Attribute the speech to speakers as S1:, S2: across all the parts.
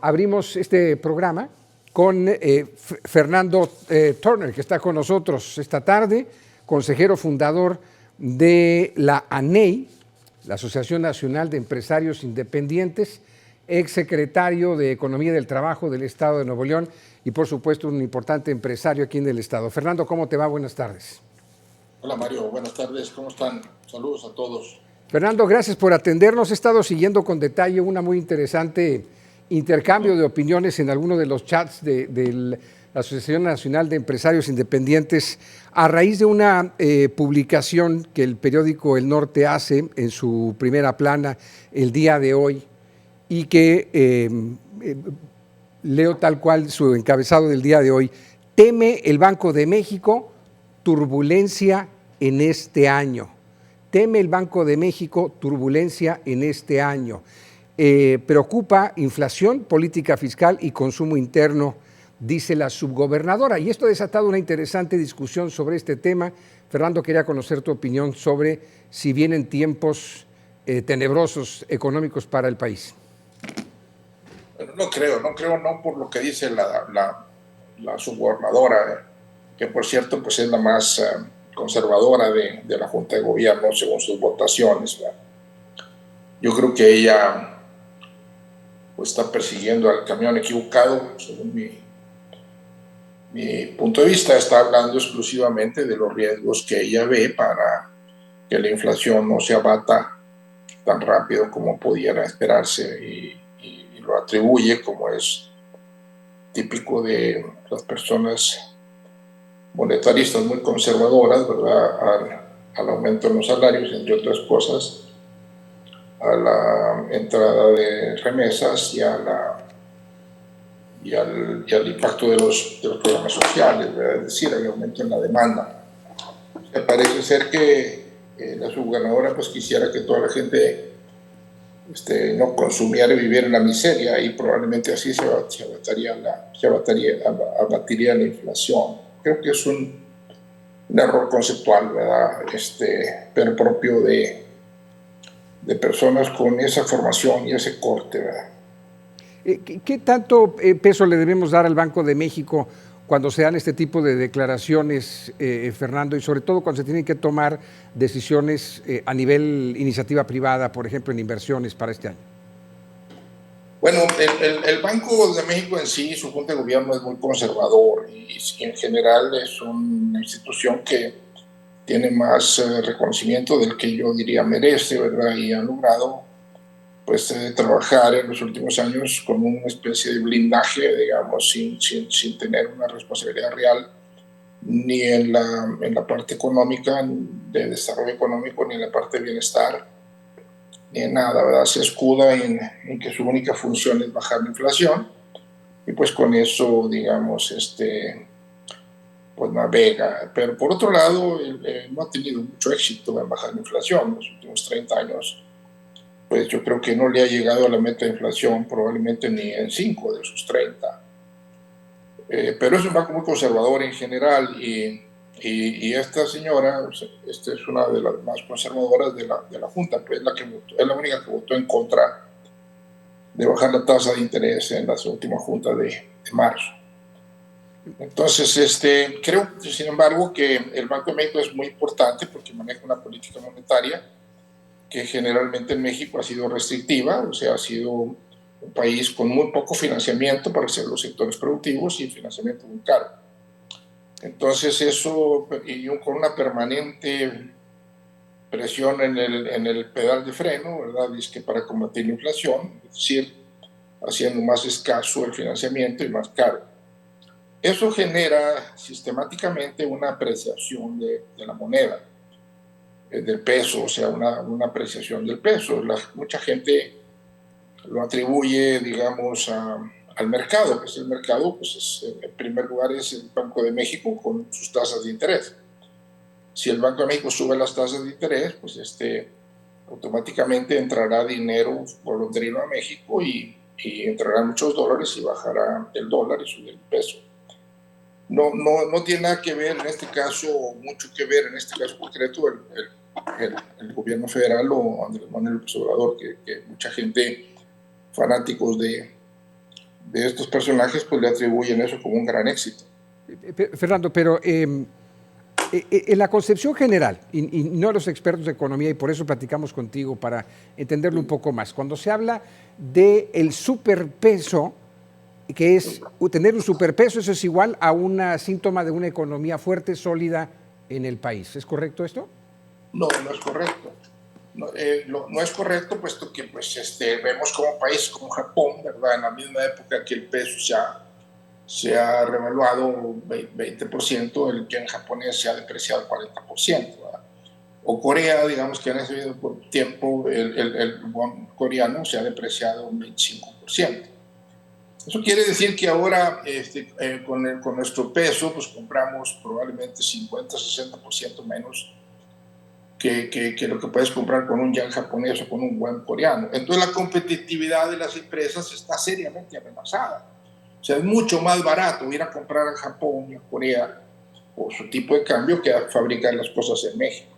S1: abrimos este programa con Fernando Turner, que está con nosotros esta tarde, consejero fundador de la ANEI, la Asociación Nacional de Empresarios Independientes, exsecretario de Economía y del Trabajo del Estado de Nuevo León y, por supuesto, un importante empresario aquí en el Estado. Fernando, ¿cómo te va? Buenas tardes.
S2: Hola Mario, buenas tardes, ¿cómo están? Saludos a todos.
S1: Fernando, gracias por atendernos. He estado siguiendo con detalle una muy interesante intercambio de opiniones en algunos de los chats de la Asociación Nacional de Empresarios Independientes a raíz de una publicación que el periódico El Norte hace en su primera plana el día de hoy y que leo tal cual su encabezado del día de hoy. Teme el Banco de México turbulencia en este año. Teme el Banco de México turbulencia en este año. Preocupa inflación, política fiscal y consumo interno, dice la subgobernadora. Y esto ha desatado una interesante discusión sobre este tema. Fernando, quería conocer tu opinión sobre si vienen tiempos tenebrosos económicos para el país.
S2: Bueno, no creo por lo que dice la subgobernadora, que por cierto pues es la más conservadora de la Junta de Gobierno según sus votaciones, ¿verdad? Yo creo que ella pues está persiguiendo al camión equivocado, según mi punto de vista. Está hablando exclusivamente de los riesgos que ella ve para que la inflación no se abata tan rápido como pudiera esperarse y lo atribuye, como es típico de las personas monetaristas muy conservadoras, ¿verdad?, al aumento de los salarios, entre otras cosas, a la entrada de remesas y al impacto de los programas sociales, ¿verdad? Es decir, al aumento en la demanda. Me parece ser que la subgobernadora pues quisiera que toda la gente no consumiera y viviera en la miseria, y probablemente así se abatiría la inflación. Creo que es un error conceptual, ¿verdad? Pero propio de personas con esa formación y ese corte, ¿verdad?
S1: ¿Qué tanto peso le debemos dar al Banco de México cuando se dan este tipo de declaraciones, Fernando, y sobre todo cuando se tienen que tomar decisiones a nivel iniciativa privada, por ejemplo, en inversiones para este año?
S2: Bueno, el Banco de México en sí, su Junta de Gobierno es muy conservador y en general es una institución que tiene más reconocimiento del que yo diría merece, ¿verdad? Y ha logrado pues trabajar en los últimos años con una especie de blindaje, digamos, sin tener una responsabilidad real ni en la parte económica, de desarrollo económico, ni en la parte de bienestar, ni en nada, ¿verdad? Se escuda en que su única función es bajar la inflación y pues con eso, digamos, pues navega. Pero por otro lado, no ha tenido mucho éxito en bajar la inflación en los últimos 30 años. Pues yo creo que no le ha llegado a la meta de inflación probablemente ni en 5 de sus 30. Pero es un banco muy conservador en general y esta señora, esta es una de las más conservadoras de la Junta, pues es la única que votó en contra de bajar la tasa de interés en la última Junta de marzo. Entonces, creo, sin embargo, que el Banco de México es muy importante porque maneja una política monetaria que generalmente en México ha sido restrictiva, o sea, ha sido un país con muy poco financiamiento para hacer los sectores productivos y financiamiento muy caro. Entonces eso, y con una permanente presión en el pedal de freno, ¿verdad? Es que para combatir la inflación, es decir, haciendo más escaso el financiamiento y más caro. Eso genera sistemáticamente una apreciación de la moneda, del peso, o sea, una apreciación del peso. Mucha gente lo atribuye, digamos, al mercado, que es el mercado, pues en primer lugar es el Banco de México con sus tasas de interés. Si el Banco de México sube las tasas de interés, pues automáticamente entrará dinero golondrino a México y entrarán muchos dólares y bajará el dólar y subirá el peso. No tiene nada que ver en este caso, mucho que ver en este caso concreto, el gobierno federal o Andrés Manuel López Obrador, que mucha gente, fanáticos de de estos personajes pues le atribuyen eso como un gran éxito.
S1: Fernando, pero en la concepción general, y no los expertos de economía, y por eso platicamos contigo para entenderlo un poco más, cuando se habla del superpeso, que es tener un superpeso, eso es igual a un síntoma de una economía fuerte, sólida en el país. ¿Es correcto esto?
S2: No, no es correcto. No es correcto, puesto que pues, vemos como países como Japón, ¿verdad? En la misma época que el peso se ha revaluado 20%, el yen japonés se ha depreciado 40%, ¿verdad? O Corea, digamos que en ese tiempo el won coreano se ha depreciado un 25%. Eso quiere decir que ahora con nuestro peso pues compramos probablemente 50-60% menos que lo que puedes comprar con un yen japonés o con un won coreano. Entonces la competitividad de las empresas está seriamente amenazada. O sea, es mucho más barato ir a comprar a Japón y a Corea o su tipo de cambio que a fabricar las cosas en México.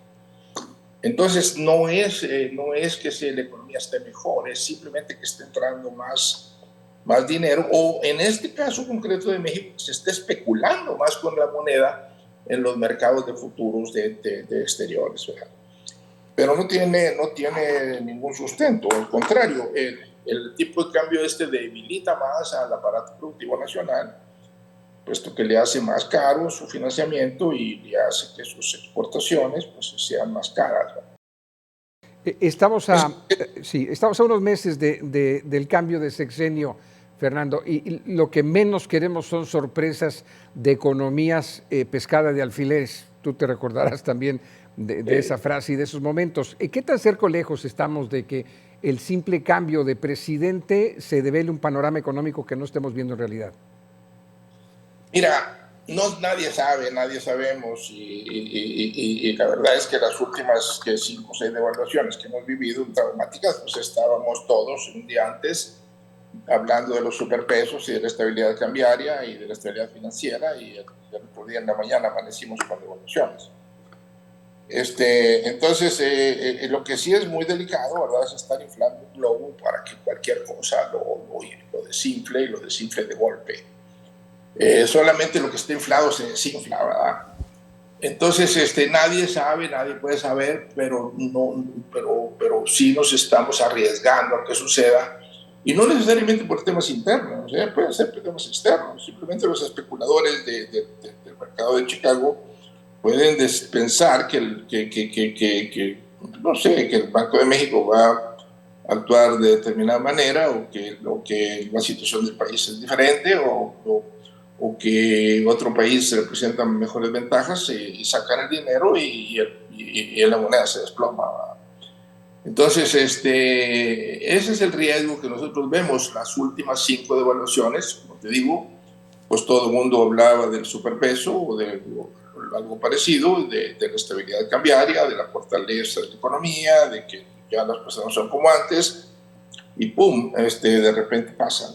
S2: Entonces no es que la economía esté mejor, es simplemente que esté entrando más dinero, o en este caso concreto de México se está especulando más con la moneda en los mercados de futuros de exteriores, ¿verdad? Pero no tiene ningún sustento, al contrario, el tipo de cambio debilita más al aparato productivo nacional, puesto que le hace más caro su financiamiento y le hace que sus exportaciones pues, sean más caras, ¿verdad?
S1: Estamos a unos meses del cambio de sexenio, Fernando, y lo que menos queremos son sorpresas de economías pescada de alfileres. Tú te recordarás también de esa frase y de esos momentos. ¿Qué tan cerca o lejos estamos de que el simple cambio de presidente se devele un panorama económico que no estemos viendo en realidad?
S2: Mira, nadie sabe, nadie sabemos, y la verdad es que las últimas 5 o 6 devaluaciones que hemos vivido traumáticas, pues estábamos todos un día antes hablando de los superpesos y de la estabilidad cambiaria y de la estabilidad financiera, y el otro día en la mañana amanecimos con devaluaciones. Entonces, lo que sí es muy delicado, ¿verdad?, es estar inflando un globo para que cualquier cosa lo desinfle y lo desinfle de golpe. Solamente lo que está inflado se desinfla, ¿verdad? Entonces, nadie sabe, nadie puede saber, pero sí nos estamos arriesgando a que suceda, y no necesariamente por temas internos, pueden ser temas externos. Simplemente los especuladores del mercado de Chicago pueden pensar que el Banco de México va a actuar de determinada manera, o que la situación del país es diferente, o que otro país representa mejores ventajas, y sacan el dinero y la moneda se desploma. Entonces, ese es el riesgo que nosotros vemos. Las últimas 5 devaluaciones, como te digo, pues todo el mundo hablaba del superpeso o de algo parecido, de la estabilidad cambiaria, de la fortaleza de la economía, de que ya las cosas no son como antes, y ¡pum!, de repente pasan.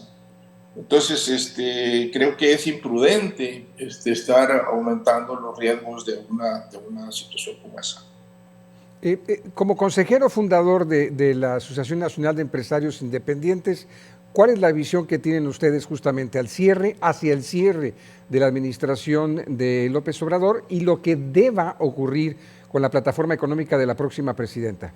S2: Entonces, creo que es imprudente estar aumentando los riesgos de una situación como esa.
S1: Como consejero fundador de la Asociación Nacional de Empresarios Independientes, ¿cuál es la visión que tienen ustedes justamente hacia el cierre de la administración de López Obrador y lo que deba ocurrir con la plataforma económica de la próxima presidenta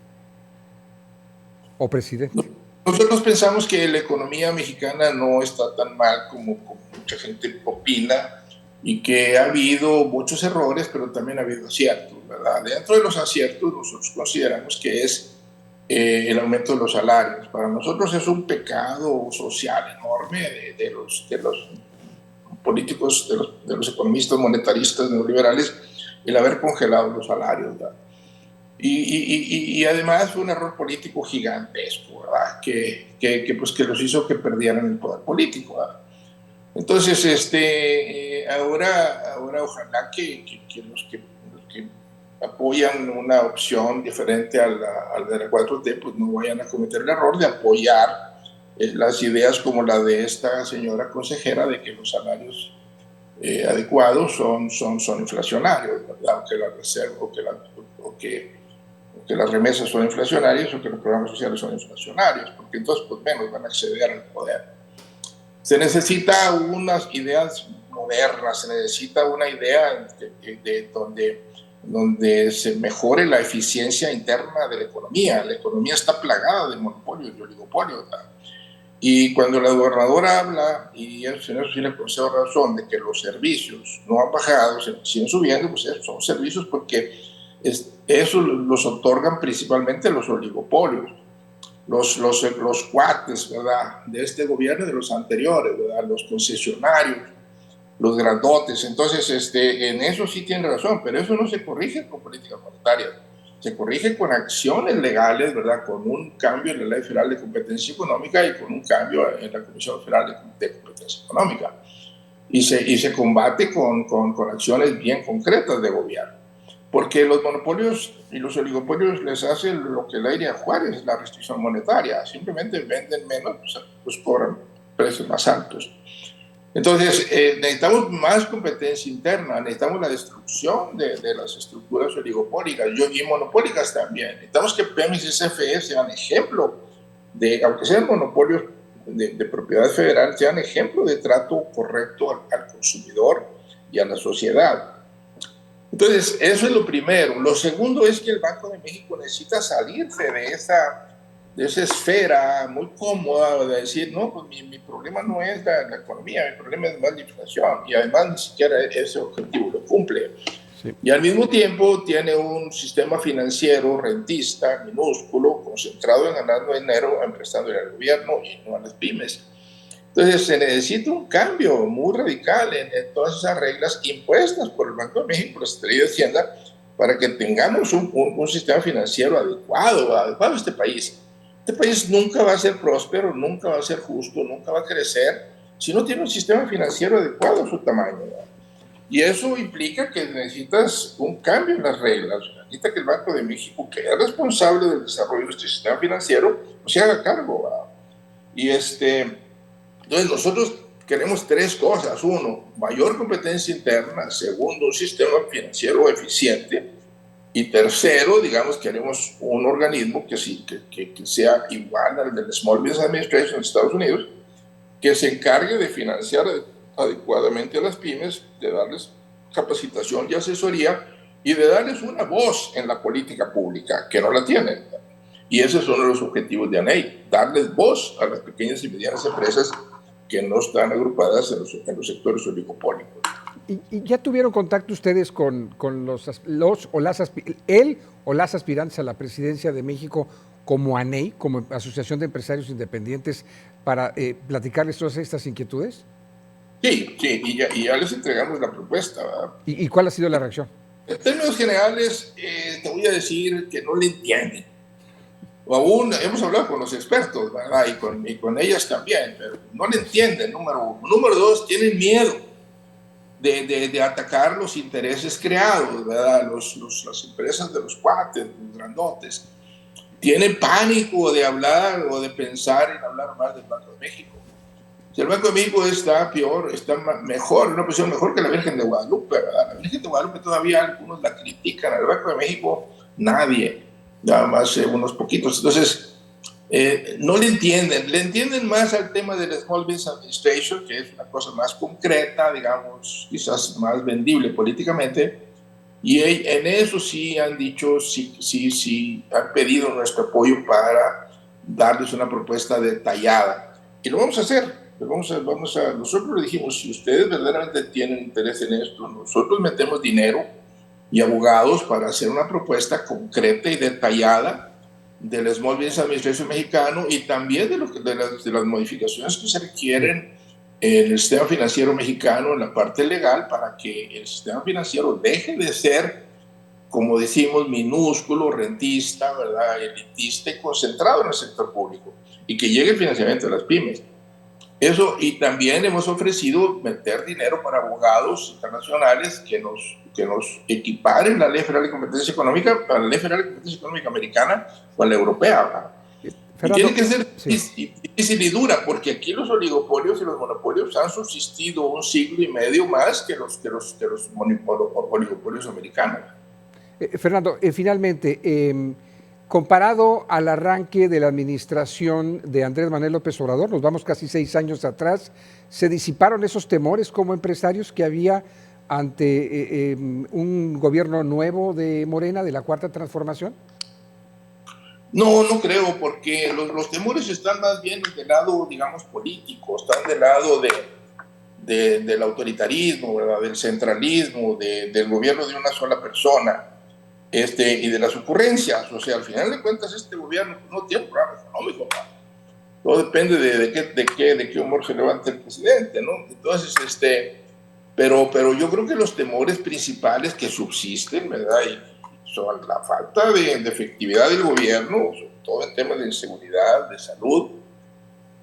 S1: o presidente?
S2: Nosotros pensamos que la economía mexicana no está tan mal como mucha gente opina, y que ha habido muchos errores, pero también ha habido aciertos, ¿verdad? Dentro de los aciertos, nosotros consideramos que es el aumento de los salarios. Para nosotros es un pecado social enorme de los políticos, de los economistas monetaristas neoliberales, el haber congelado los salarios, ¿verdad? Y además fue un error político gigantesco, ¿verdad?, pues que los hizo que perdieran el poder político, ¿verdad? Entonces, ahora ojalá que los que apoyan una opción diferente a la de la 4T, pues no vayan a cometer el error de apoyar las ideas como la de esta señora consejera, de que los salarios adecuados son inflacionarios, ¿verdad?, o que la reserva, o que las remesas son inflacionarias, o que los programas sociales son inflacionarios, porque entonces pues menos van a acceder al poder. Se necesita unas ideas modernas, se necesita una idea donde se mejore la eficiencia interna de la economía. La economía está plagada de monopolios, de oligopolios, ¿verdad? Y cuando la gobernadora habla, y en eso sí le concedo razón, de que los servicios no han bajado, siguen subiendo, pues son servicios porque eso los otorgan principalmente los oligopolios, los cuates, ¿verdad?, de este gobierno y de los anteriores, ¿verdad?, los concesionarios, los grandotes. Entonces, en eso sí tiene razón, pero eso no se corrige con política monetaria. Se corrige con acciones legales, ¿verdad?, con un cambio en la Ley Federal de Competencia Económica y con un cambio en la Comisión Federal de Competencia Económica. Y se combate con acciones bien concretas de gobierno. Porque los monopolios y los oligopolios les hacen lo que le diría Juárez, la restricción monetaria. Simplemente venden menos, pues cobran precios más altos. Entonces, necesitamos más competencia interna, necesitamos la destrucción de las estructuras oligopólicas y monopólicas también. Necesitamos que Pemex y CFE sean ejemplo aunque sean monopolios de propiedad federal, sean ejemplo de trato correcto al consumidor y a la sociedad. Entonces, eso es lo primero. Lo segundo es que el Banco de México necesita salirse de esa esfera muy cómoda de decir, no, pues mi problema no es la economía, mi problema es más la inflación, y además ni siquiera ese objetivo lo cumple. Sí. Y al mismo tiempo tiene un sistema financiero rentista, minúsculo, concentrado en ganar dinero, prestándole al gobierno y no a las pymes. Entonces se necesita un cambio muy radical en todas esas reglas impuestas por el Banco de México, la Secretaría de Hacienda, para que tengamos un sistema financiero adecuado a este país. Este país nunca va a ser próspero, nunca va a ser justo, nunca va a crecer si no tiene un sistema financiero adecuado a su tamaño, ¿verdad? Y eso implica que necesitas un cambio en las reglas. Necesita que el Banco de México, que es responsable del desarrollo de este sistema financiero, se haga cargo, ¿verdad? Y entonces nosotros queremos tres cosas. Uno, mayor competencia interna. Segundo, un sistema financiero eficiente. Y tercero, digamos, queremos un organismo que sea igual al del Small Business Administration de Estados Unidos, que se encargue de financiar adecuadamente a las pymes, de darles capacitación y asesoría y de darles una voz en la política pública, que no la tienen. Y ese es uno de los objetivos de ANEI, darles voz a las pequeñas y medianas empresas que no están agrupadas en los sectores oligopólicos.
S1: ¿Y ya tuvieron contacto ustedes con él o las aspirantes a la presidencia de México como ANEI, como Asociación de Empresarios Independientes, para platicarles todas estas inquietudes?
S2: Sí, y ya les entregamos la propuesta, ¿verdad?
S1: ¿Y cuál ha sido la reacción?
S2: En términos generales, te voy a decir que no le entienden. O aún hemos hablado con los expertos, ¿verdad? Y con ellas también, pero no le entienden, número uno. Número dos, tienen miedo de atacar los intereses creados, ¿verdad? Las empresas de los cuates, los grandotes. Tienen pánico de hablar o de pensar en hablar más del Banco de México. Si el Banco de México está peor, está mejor, una posición mejor que la Virgen de Guadalupe, ¿verdad? La Virgen de Guadalupe todavía algunos la critican, al Banco de México nadie, nada más unos poquitos. Entonces, no le entienden más al tema del Small Business Administration, que es una cosa más concreta, digamos, quizás más vendible políticamente, y en eso sí han dicho, sí, han pedido nuestro apoyo para darles una propuesta detallada. Y lo vamos a hacer. Nosotros le dijimos, si ustedes verdaderamente tienen interés en esto, nosotros metemos dinero y abogados para hacer una propuesta concreta y detallada del Small Business Administration mexicano y también de las modificaciones que se requieren en el sistema financiero mexicano, en la parte legal, para que el sistema financiero deje de ser, como decimos, minúsculo, rentista, ¿verdad?, elitista y concentrado en el sector público, y que llegue el financiamiento de las pymes. Eso, y también hemos ofrecido meter dinero para abogados internacionales que nos equiparen la Ley Federal de Competencia Económica, a la Ley Federal de Competencia Económica americana o a la europea. Fernando, y tiene que ser difícil y dura, porque aquí los oligopolios y los monopolios han subsistido un siglo y medio más que los oligopolios americanos.
S1: Fernando, finalmente, Comparado al arranque de la administración de Andrés Manuel López Obrador, nos vamos casi 6 años atrás, ¿se disiparon esos temores como empresarios que había ante un gobierno nuevo de Morena, de la Cuarta Transformación?
S2: No, no creo, porque los temores están más bien del lado, digamos, político, están del lado del autoritarismo, ¿verdad? Del centralismo, del gobierno de una sola persona. Y de las ocurrencias. O sea, al final de cuentas este gobierno no tiene un programa económico, ¿no? Todo depende de qué humor se levante el presidente, ¿no? Entonces, pero yo creo que los temores principales que subsisten, ¿verdad? Y son la falta de efectividad del gobierno, sobre todo en temas de inseguridad, de salud,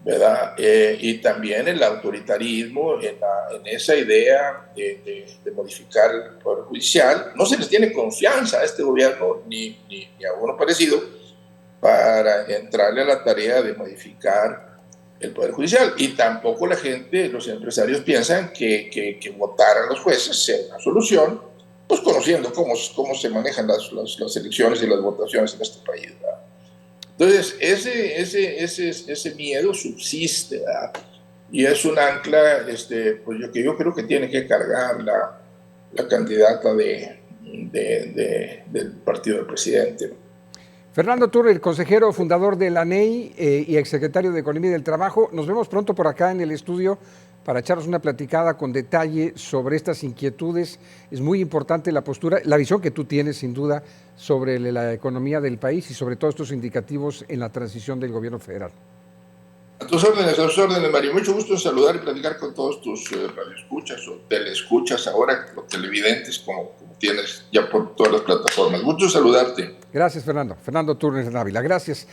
S2: ¿verdad? Y también el autoritarismo en esa idea de modificar el Poder Judicial. No se les tiene confianza a este gobierno, ni a uno parecido, para entrarle a la tarea de modificar el Poder Judicial. Y tampoco la gente, los empresarios piensan que votar a los jueces sea una solución, pues conociendo cómo se manejan las elecciones y las votaciones en este país, ¿verdad? Entonces, ese miedo subsiste, ¿verdad? Y es un ancla pues yo creo que tiene que cargar la candidata del partido del presidente.
S1: Fernando Turner, consejero fundador de la ANEI y exsecretario de Economía y del Trabajo. Nos vemos pronto por acá en el estudio para echarnos una platicada con detalle sobre estas inquietudes. Es muy importante la postura, la visión que tú tienes sin duda sobre la economía del país y sobre todos estos indicativos en la transición del gobierno federal.
S2: A tus órdenes, Mario. Mucho gusto en saludar y platicar con todos tus radioescuchas o teleescuchas ahora, o televidentes, como tienes ya por todas las plataformas. Gusto saludarte.
S1: Gracias, Fernando. Fernando Turner Ávila, gracias.